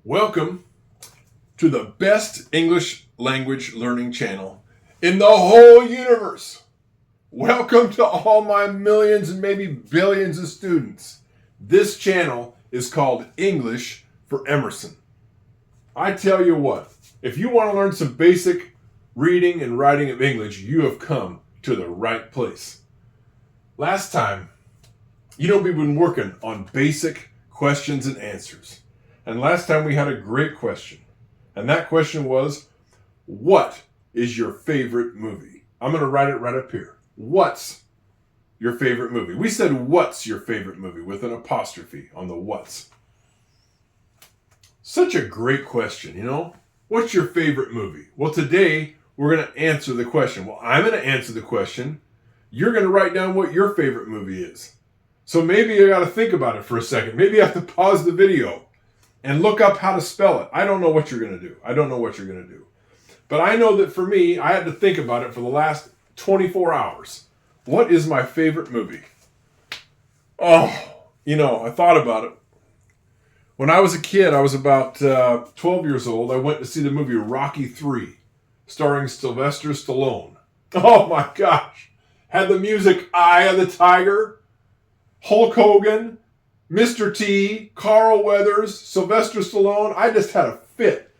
Welcome to the best English language learning channel in the whole universe. Welcome to all my millions and maybe billions of students. This channel is called English for Emerson. I tell you what, if you want to learn some basic reading and writing of English, you have come to the right place. Last time, we've been working on basic questions and answers. And last time we had a great question. And that question was, what is your favorite movie? I'm going to write it right up here. What's your favorite movie? We said, what's your favorite movie with an apostrophe on the what's. Such a great question, What's your favorite movie? Well, today we're going to answer the question. Well, I'm going to answer the question. You're going to write down what your favorite movie is. So maybe you got to think about it for a second. Maybe you have to pause the video and look up how to spell it. I don't know what you're going to do. But I know that for me, I had to think about it for the last 24 hours. What is my favorite movie? I thought about it. When I was a kid, I was about 12 years old. I went to see the movie Rocky III, starring Sylvester Stallone. Oh my gosh. Had the music Eye of the Tiger, Hulk Hogan, Mr. T, Carl Weathers, Sylvester Stallone. I just had a fit.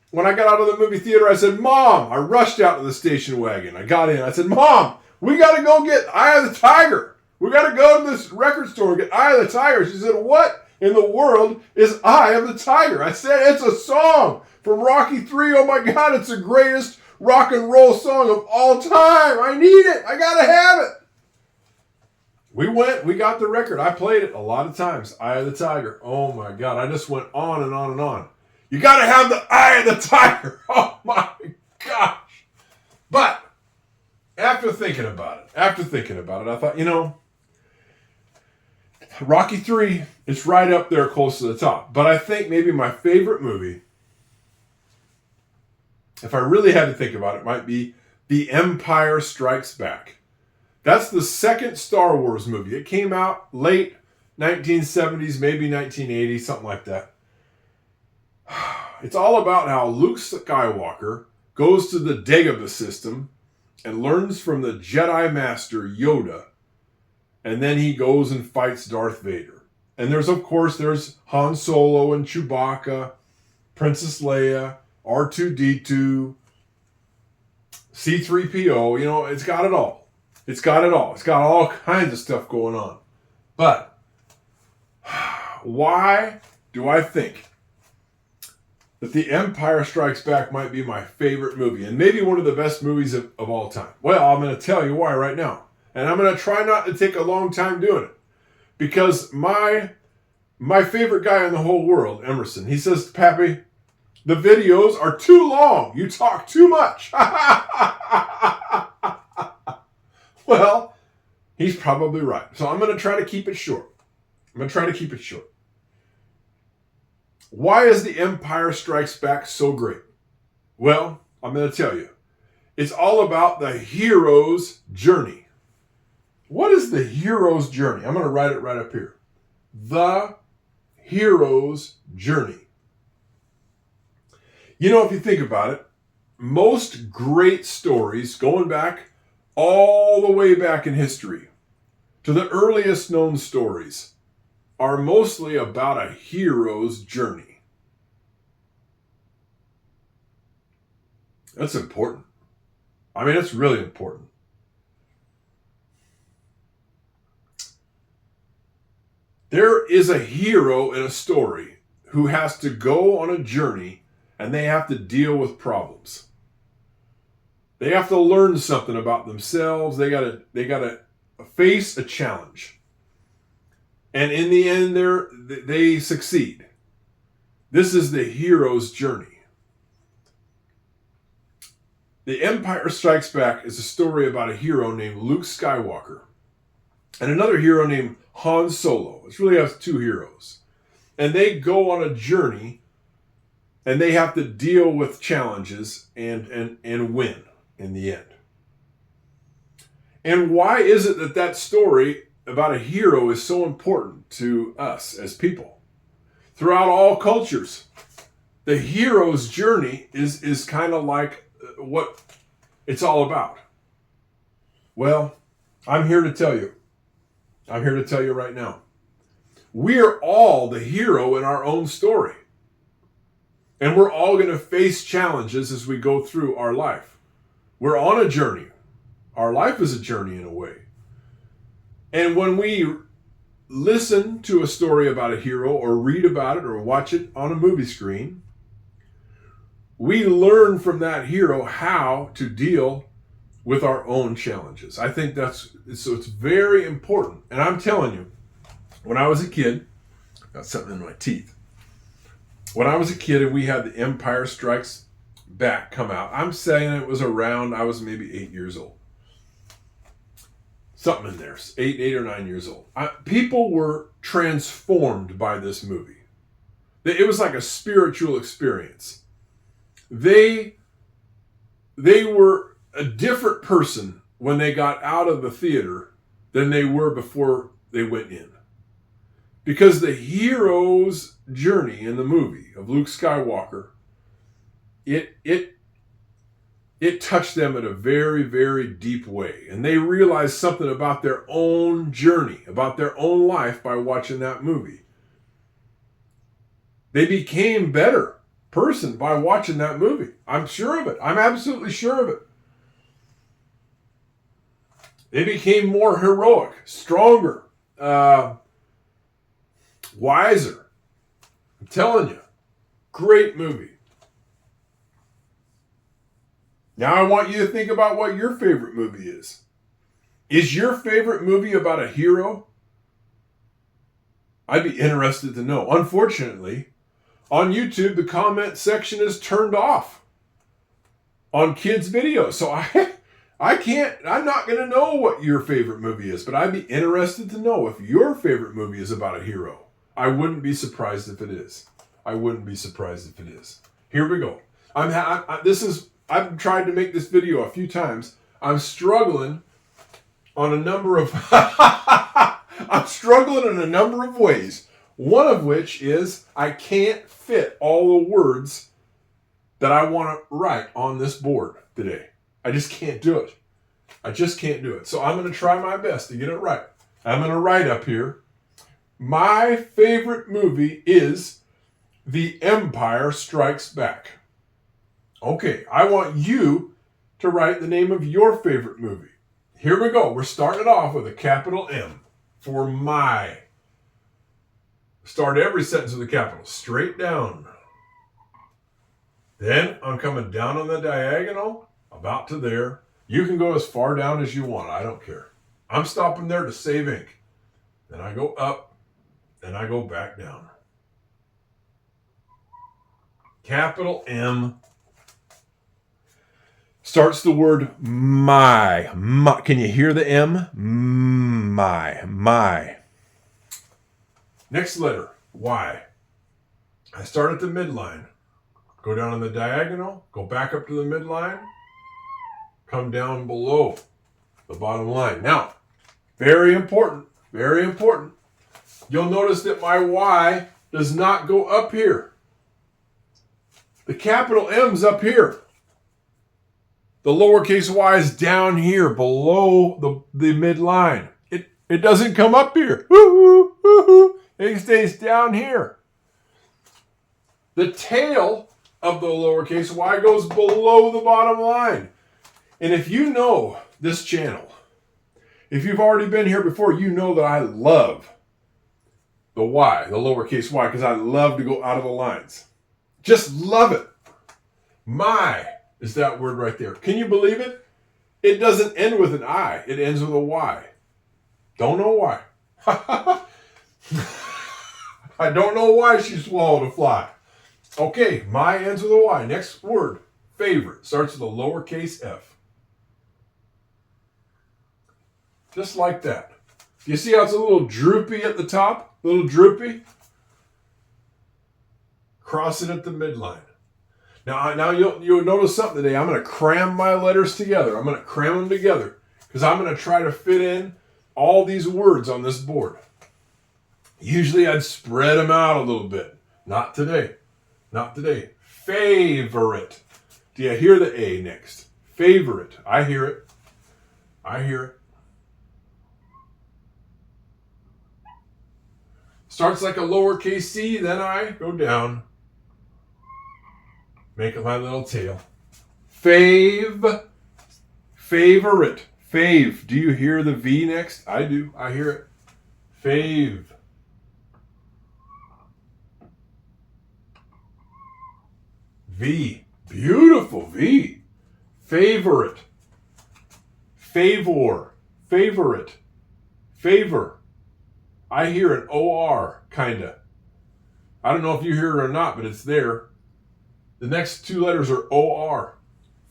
When I got out of the movie theater, I said, Mom, I rushed out to the station wagon. I got in. I said, Mom, we got to go get Eye of the Tiger. We got to go to this record store and get Eye of the Tiger. She said, what in the world is Eye of the Tiger? I said, it's a song from Rocky III. Oh my God, it's the greatest rock and roll song of all time. I need it. I got to have it. We got the record. I played it a lot of times. Eye of the Tiger. Oh my God. I just went on and on and on. You got to have the Eye of the Tiger. Oh my gosh. But after thinking about it, I thought, Rocky III is right up there close to the top. But I think maybe my favorite movie, if I really had to think about it, might be The Empire Strikes Back. That's the second Star Wars movie. It came out late 1970s, maybe 1980s, something like that. It's all about how Luke Skywalker goes to the Dagobah system and learns from the Jedi Master Yoda. And then he goes and fights Darth Vader. And there's Han Solo and Chewbacca, Princess Leia, R2-D2, C-3PO. It's got it all. It's got all kinds of stuff going on. But why do I think that The Empire Strikes Back might be my favorite movie and maybe one of the best movies of all time? Well, I'm going to tell you why right now. And I'm going to try not to take a long time doing it. Because my favorite guy in the whole world, Emerson, he says, Pappy, the videos are too long. You talk too much. Well, he's probably right. So I'm going to try to keep it short. Why is The Empire Strikes Back so great? Well, I'm going to tell you. It's all about the hero's journey. What is the hero's journey? I'm going to write it right up here. The hero's journey. If you think about it, most great stories going back all the way back in history to the earliest known stories are mostly about a hero's journey. That's important. It's really important. There is a hero in a story who has to go on a journey and they have to deal with problems. They have to learn something about themselves. They gotta face a challenge. And in the end, they succeed. This is the hero's journey. The Empire Strikes Back is a story about a hero named Luke Skywalker and another hero named Han Solo. It really has two heroes. And they go on a journey and they have to deal with challenges and win in the end. And why is it that story about a hero is so important to us as people? Throughout all cultures, the hero's journey is kind of like what it's all about. Well, I'm here to tell you. I'm here to tell you right now. We're all the hero in our own story. And we're all going to face challenges as we go through our life. We're on a journey. Our life is a journey in a way. And when we listen to a story about a hero or read about it or watch it on a movie screen, we learn from that hero how to deal with our own challenges. I think so it's very important. And I'm telling you, when I was a kid, got something in my teeth. When I was a kid and we had The Empire Strikes Back come out, I'm saying it was around, I was maybe 8 years old. Something in there, 8 or 9 years old. People were transformed by this movie. It was like a spiritual experience. They were a different person when they got out of the theater than they were before they went in. Because the hero's journey in the movie of Luke Skywalker, it touched them in a very, very deep way. And they realized something about their own journey, about their own life by watching that movie. They became better person by watching that movie. I'm sure of it. I'm absolutely sure of it. They became more heroic, stronger, wiser. I'm telling you, great movie. Now I want you to think about what your favorite movie is. Is your favorite movie about a hero? I'd be interested to know. Unfortunately, on YouTube, the comment section is turned off on kids' videos. So I'm not going to know what your favorite movie is, but I'd be interested to know if your favorite movie is about a hero. I wouldn't be surprised if it is. I wouldn't be surprised if it is. Here we go. I've tried to make this video a few times. I'm struggling on a number of ways. One of which is I can't fit all the words that I want to write on this board today. I just can't do it. So I'm going to try my best to get it right. I'm going to write up here. My favorite movie is The Empire Strikes Back. Okay, I want you to write the name of your favorite movie. Here we go. We're starting it off with a capital M for my. Start every sentence with a capital, straight down. Then I'm coming down on the diagonal, about to there. You can go as far down as you want. I don't care. I'm stopping there to save ink. Then I go up, then I go back down. Capital M starts the word my. Can you hear the M? My. Next letter, Y. I start at the midline. Go down on the diagonal, go back up to the midline, come down below the bottom line. Now, very important. You'll notice that my Y does not go up here. The capital M's up here. The lowercase y is down here below the midline. It doesn't come up here. It stays down here. The tail of the lowercase y goes below the bottom line. And if you know this channel, if you've already been here before, you know that I love the y, the lowercase y, because I love to go out of the lines. Just love it. My is that word right there. Can you believe it? It doesn't end with an I. It ends with a Y. Don't know why. I don't know why she swallowed a fly. Okay, my ends with a Y. Next word, favorite. Starts with a lowercase f. Just like that. Do you see how it's a little droopy at the top? A little droopy? Cross it at the midline. Now you'll notice something today. I'm going to cram my letters together. I'm going to cram them together because I'm going to try to fit in all these words on this board. Usually I'd spread them out a little bit. Not today. Not today. Favorite. Do you hear the A next? Favorite. I hear it. I hear it. Starts like a lowercase c, then I go down. Make it my little tail. Fave. Favorite. Fave. Do you hear the V next? I do. I hear it. Fave. V. Beautiful V. Favorite. Favor. Favorite. Favor. I hear an OR, kinda. I don't know if you hear it or not, but it's there. The next two letters are OR.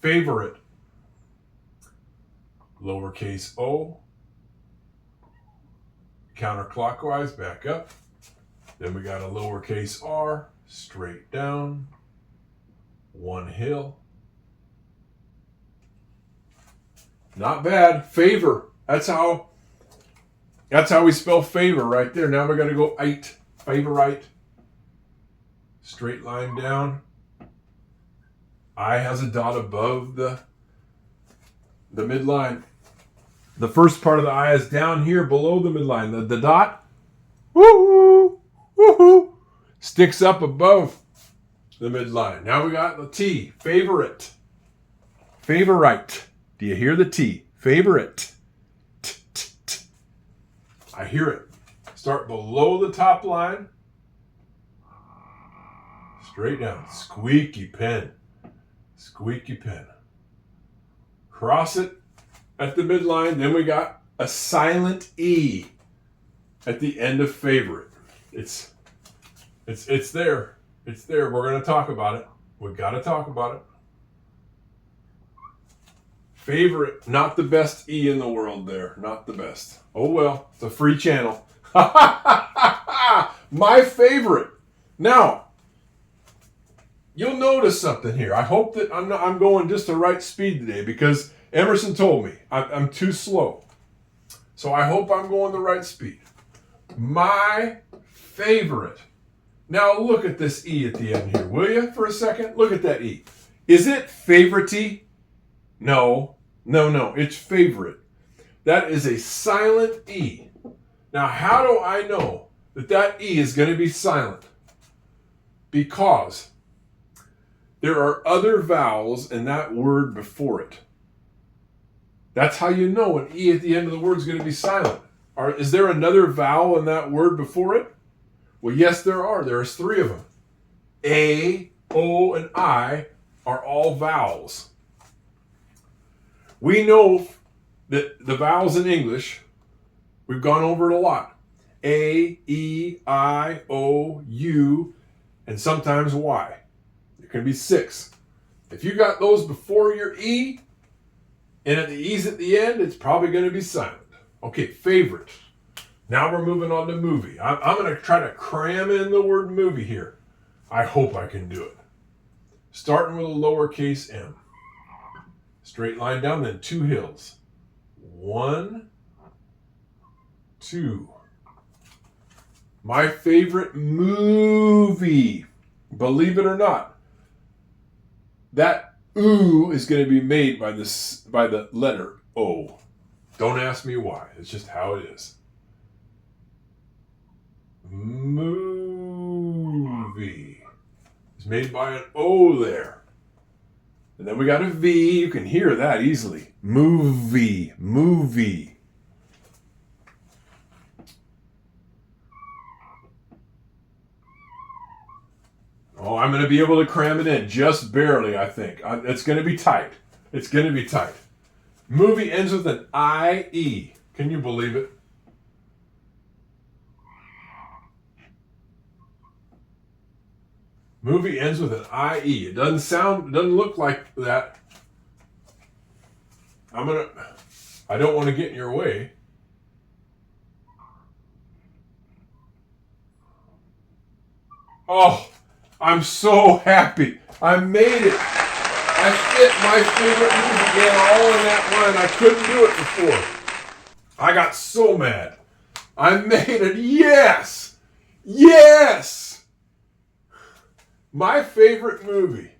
Favorite. Lowercase o. Counterclockwise, back up. Then we got a lowercase r, straight down. One hill. Not bad. Favor. That's how we spell favor right there. Now we're going to go ite. Favorite. Straight line down. I has a dot above the midline. The first part of the I is down here below the midline. The dot, woo-hoo, woo-hoo, sticks up above the midline. Now we got the T, favorite. Favorite. Do you hear the T? Favorite. T. I hear it. Start below the top line. Straight down. Squeaky pen. Squeaky pen. Cross it at the midline. Then we got a silent E at the end of favorite. It's there. It's there. We're going to talk about it. We've got to talk about it. Favorite, not the best E in the world there. Not the best. Oh well, it's a free channel. My favorite. Now, you'll notice something here. I hope that I'm going just the right speed today because Emerson told me I'm too slow. So I hope I'm going the right speed. My favorite. Now look at this E at the end here, will you, for a second? Look at that E. Is it favorite-y? No. It's favorite. That is a silent E. Now, how do I know that E is going to be silent? Because there are other vowels in that word before it. That's how you know an E at the end of the word is going to be silent. Is there another vowel in that word before it? Well, yes, there are. There's three of them. A, O, and I are all vowels. We know that the vowels in English, we've gone over it a lot. A, E, I, O, U, and sometimes Y. There can be 6. If you got those before your E, and at the E's at the end, it's probably going to be silent. Okay, favorite. Now we're moving on to movie. I'm going to try to cram in the word movie here. I hope I can do it. Starting with a lowercase m. Straight line down, then 2 hills. 1, 2. My favorite movie. Believe it or not, that ooh is going to be made by the letter O. Don't ask me why. It's just how it is. Movie. It's made by an O there. And then we got a V. You can hear that easily. Movie. Oh, I'm going to be able to cram it in just barely, I think. It's going to be tight. Movie ends with an I-E. Can you believe it? Movie ends with an I-E. It doesn't look like that. I don't want to get in your way. Oh, I'm so happy. I made it. I fit my favorite movie again all in that line. I couldn't do it before. I got so mad. I made it. Yes. My favorite movie.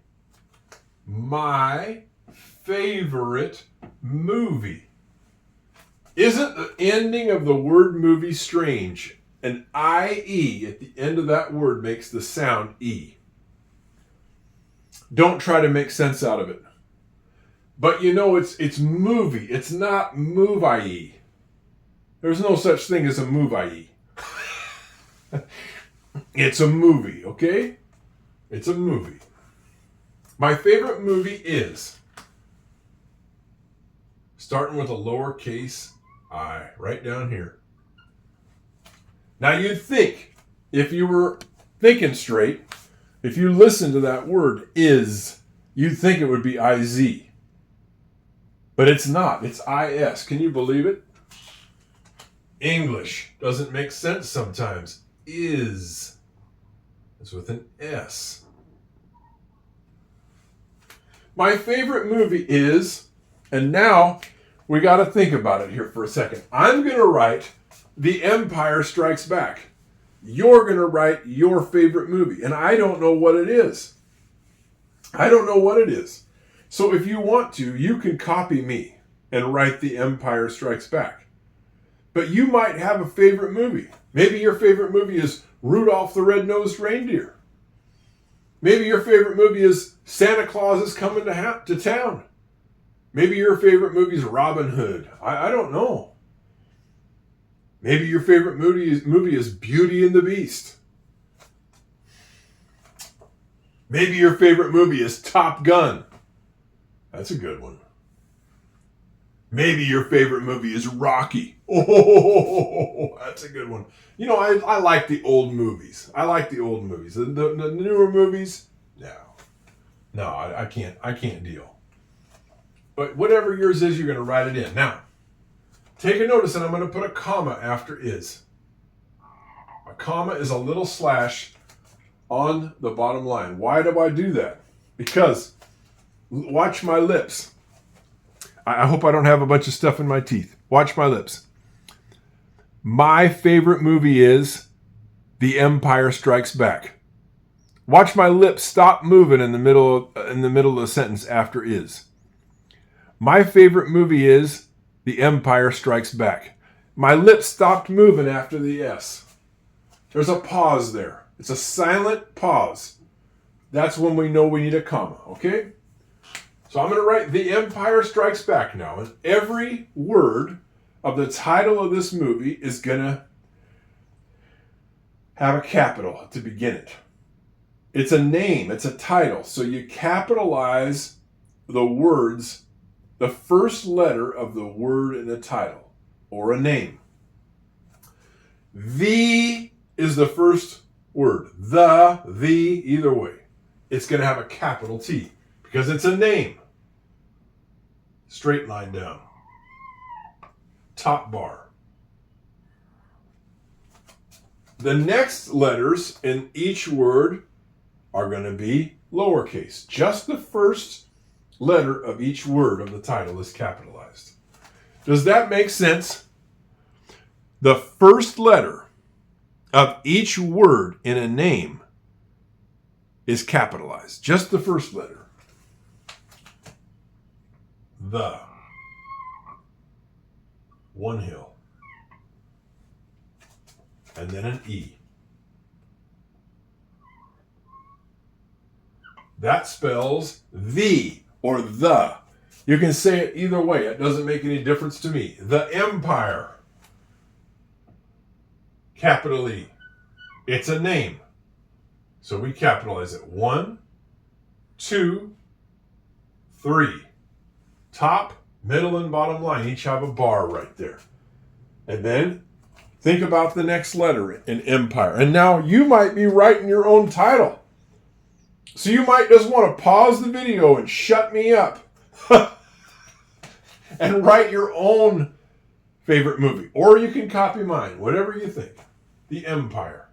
My favorite movie. Isn't the ending of the word movie strange? An I-E at the end of that word makes the sound E. Don't try to make sense out of it. But you know, it's movie. It's not move-I-E. There's no such thing as a move-I-E. It's a movie, okay? It's a movie. My favorite movie is, starting with a lowercase I, right down here. Now you'd think, if you were thinking straight, if you listen to that word is, you'd think it would be I-Z. But it's not. It's I-S. Can you believe it? English doesn't make sense sometimes. Is. It's with an S. My favorite movie is, and now we got to think about it here for a second. I'm going to write The Empire Strikes Back. You're going to write your favorite movie, and I don't know what it is. I don't know what it is. So if you want to, you can copy me and write The Empire Strikes Back. But you might have a favorite movie. Maybe your favorite movie is Rudolph the Red-Nosed Reindeer. Maybe your favorite movie is Santa Claus is Coming to Town. Maybe your favorite movie is Robin Hood. I don't know. Maybe your favorite movie is Beauty and the Beast. Maybe your favorite movie is Top Gun. That's a good one. Maybe your favorite movie is Rocky. Oh, that's a good one. You know, I like the old movies. I like the old movies. The newer movies, no, I can't deal. But whatever yours is, you're going to write it in. Now, take a notice, and I'm going to put a comma after is. A comma is a little slash on the bottom line. Why do I do that? Because, watch my lips. I hope I don't have a bunch of stuff in my teeth. Watch my lips. My favorite movie is The Empire Strikes Back. Watch my lips stop moving in the middle of the sentence after is. My favorite movie is The Empire Strikes Back. My lips stopped moving after the S. There's a pause there. It's a silent pause. That's when we know we need a comma, okay? So I'm going to write The Empire Strikes Back now, and every word of the title of this movie is going to have a capital to begin it. It's a name, it's a title, so you capitalize the words, the first letter of the word in a title, or a name. The is the first word. The, either way. It's going to have a capital T, because it's a name. Straight line down. Top bar. The next letters in each word are going to be lowercase. Just the first letter of each word of the title is capitalized. Does that make sense? The first letter of each word in a name is capitalized. Just the first letter. The. One hill. And then an E. That spells the or the. You can say it either way. It doesn't make any difference to me. The Empire. Capital E. It's a name. So we capitalize it. 1, 2, 3. Top, middle, and bottom line each have a bar right there. And then think about the next letter in Empire. And now you might be writing your own title. So you might just want to pause the video and shut me up. And write your own favorite movie. Or you can copy mine, whatever you think. The Empire.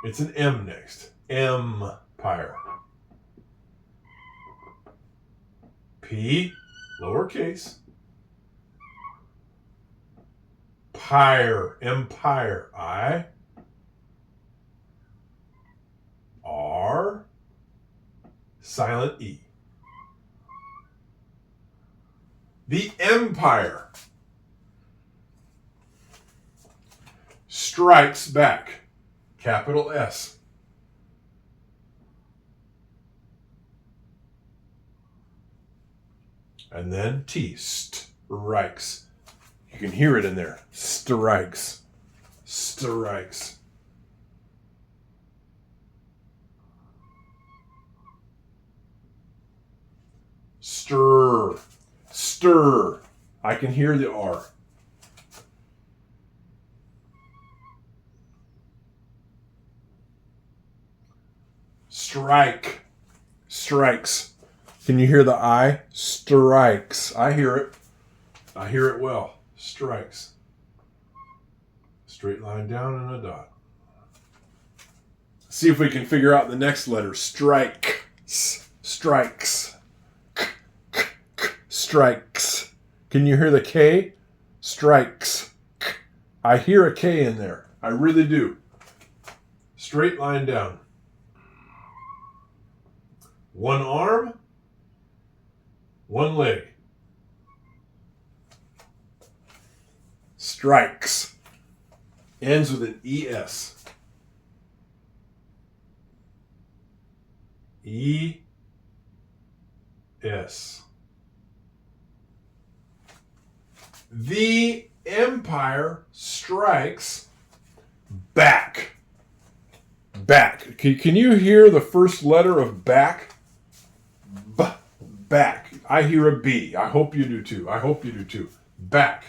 It's an M next. Empire. P, lowercase. Pyre, empire. I. R. silent E. The Empire Strikes Back, capital S. And then T, strikes. You can hear it in there. Strikes. Strikes. Stir. Stir. I can hear the R. Strike. Strikes. Can you hear the I? Strikes. I hear it. I hear it well. Strikes. Straight line down and a dot. See if we can figure out the next letter. Strike. Strikes. Strikes. Can you hear the K? Strikes. I hear a K in there. I really do. Straight line down. One arm, one leg. Strikes. Ends with an ES. E-S. The Empire Strikes Back. Back. Can you hear the first letter of back? B. Back. I hear a B. I hope you do too. I hope you do too. Back.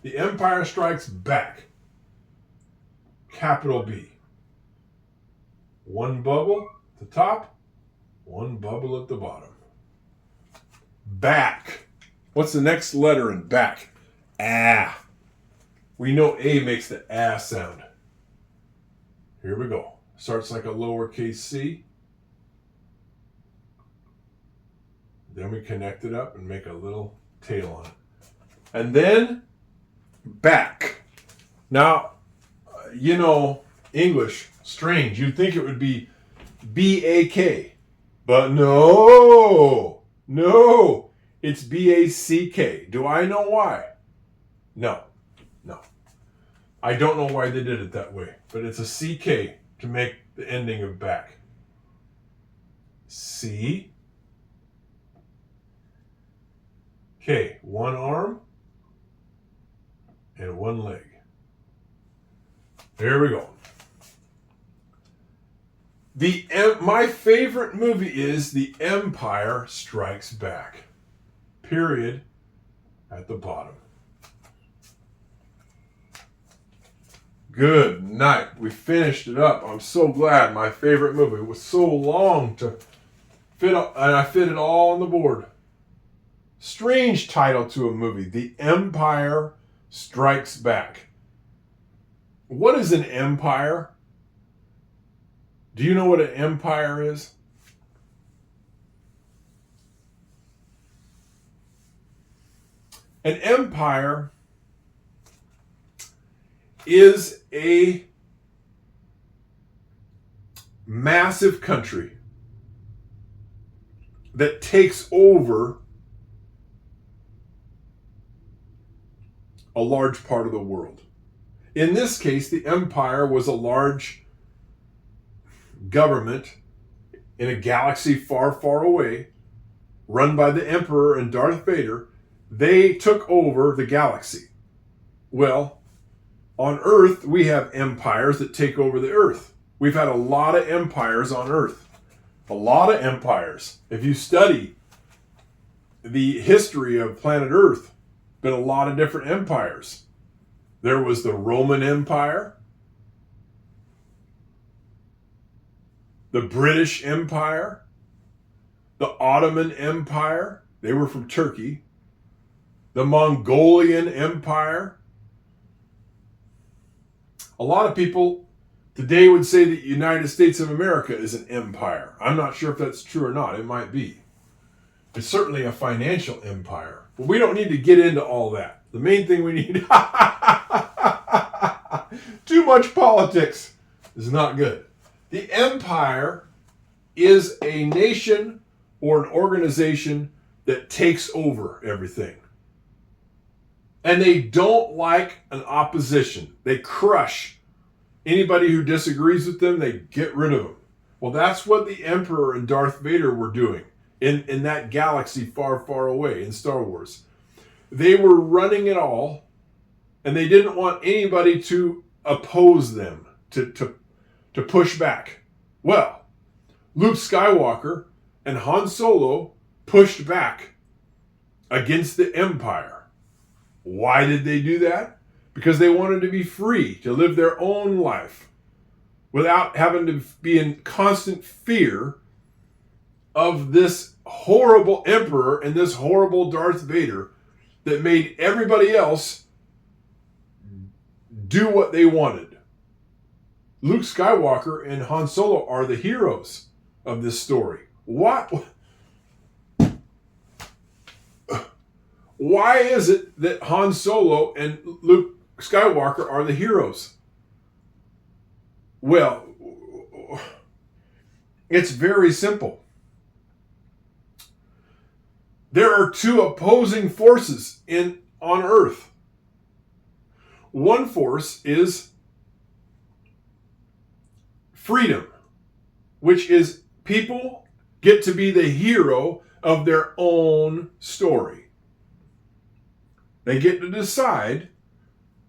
The Empire Strikes Back. Capital B. One bubble at the top, one bubble at the bottom. Back. What's the next letter in back? Ah. We know A makes the ah sound. Here we go. Starts like a lowercase c. Then we connect it up and make a little tail on it. And then back. Now, you know, English, strange. You'd think it would be B-A-K. But no, it's B-A-C-K. Do I know why? No. I don't know why they did it that way, but it's a C-K to make the ending of back. C, K, one arm and one leg. There we go. My favorite movie is The Empire Strikes Back. Period. At the bottom. Good night. We finished it up. I'm so glad. My favorite movie. It was so long to fit, and I fit it all on the board. Strange title to a movie. The Empire Strikes Back. What is an empire? Do you know what an empire is? An empire is a massive country that takes over a large part of the world. In this case, the empire was a large government in a galaxy far, far away, run by the Emperor and Darth Vader. They took over the galaxy. Well, on Earth, we have empires that take over the Earth. We've had a lot of empires on Earth. A lot of empires. If you study the history of planet Earth, been a lot of different empires. There was the Roman Empire, the British Empire, the Ottoman Empire. They were from Turkey. The Mongolian Empire. A lot of people today would say that the United States of America is an empire. I'm not sure if that's true or not. It might be. It's certainly a financial empire. But we don't need to get into all that. The main thing we need... Too much politics is not good. The empire is a nation or an organization that takes over everything. And they don't like an opposition. They crush anybody who disagrees with them. They get rid of them. Well, that's what the Emperor and Darth Vader were doing in that galaxy far, far away in Star Wars. They were running it all, and they didn't want anybody to oppose them, to push back. Well, Luke Skywalker and Han Solo pushed back against the Empire. Why did they do that? Because they wanted to be free to live their own life without having to be in constant fear of this horrible Emperor and this horrible Darth Vader that made everybody else do what they wanted. Luke Skywalker and Han Solo are the heroes of this story. What? Why is it that Han Solo and Luke Skywalker are the heroes? Well, it's very simple. There are two opposing forces on Earth. One force is freedom, which is people get to be the hero of their own story. They get to decide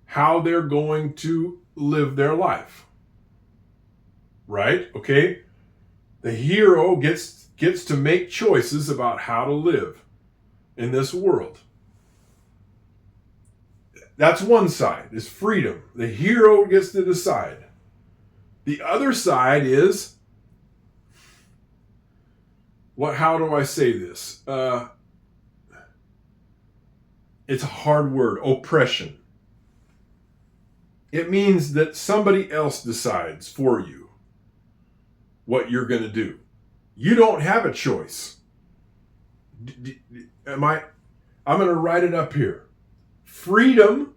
how they're going to live their life. Right? Okay? The hero gets to make choices about how to live in this world. That's one side, is freedom. The hero gets to decide. The other side is, how do I say this? It's a hard word, oppression. It means that somebody else decides for you what you're going to do. You don't have a choice. I'm going to write it up here. Freedom,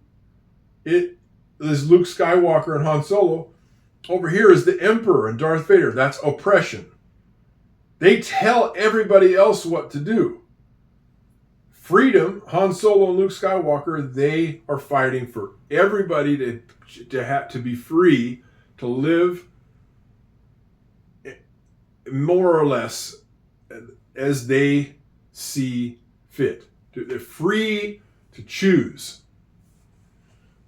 it is Luke Skywalker and Han Solo. Over here is the Emperor and Darth Vader. That's oppression. They tell everybody else what to do. Freedom, Han Solo and Luke Skywalker, they are fighting for everybody to be free to live more or less as they see fit. They're free to choose.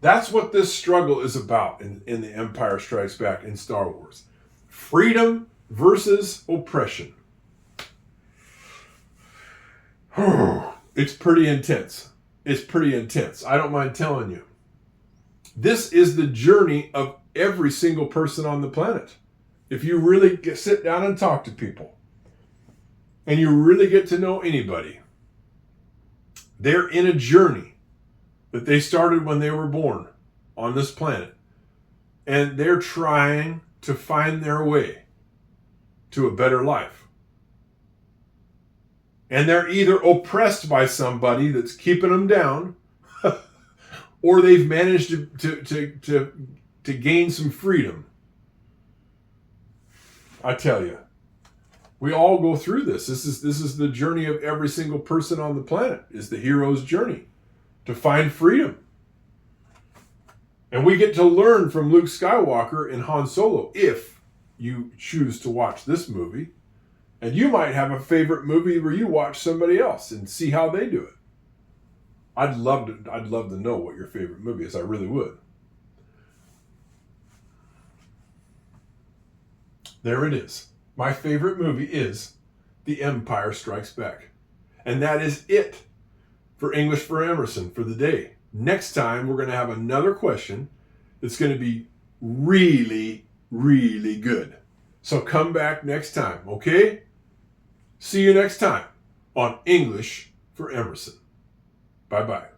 That's what this struggle is about in The Empire Strikes Back in Star Wars. Freedom versus oppression. It's pretty intense. It's pretty intense. I don't mind telling you. This is the journey of every single person on the planet. If you really sit down and talk to people, and you really get to know anybody, they're in a journey that they started when they were born on this planet. And they're trying to find their way to a better life. And they're either oppressed by somebody that's keeping them down, or they've managed to gain some freedom. I tell you, we all go through this. This is the journey of every single person on the planet, is the hero's journey to find freedom. And we get to learn from Luke Skywalker and Han Solo if you choose to watch this movie. And you might have a favorite movie where you watch somebody else and see how they do it. I'd love to know what your favorite movie is. I really would. There it is. My favorite movie is The Empire Strikes Back. And that is it for English for Emerson for the day. Next time, we're going to have another question that's going to be really, really good. So come back next time, okay? See you next time on English for Emerson. Bye-bye.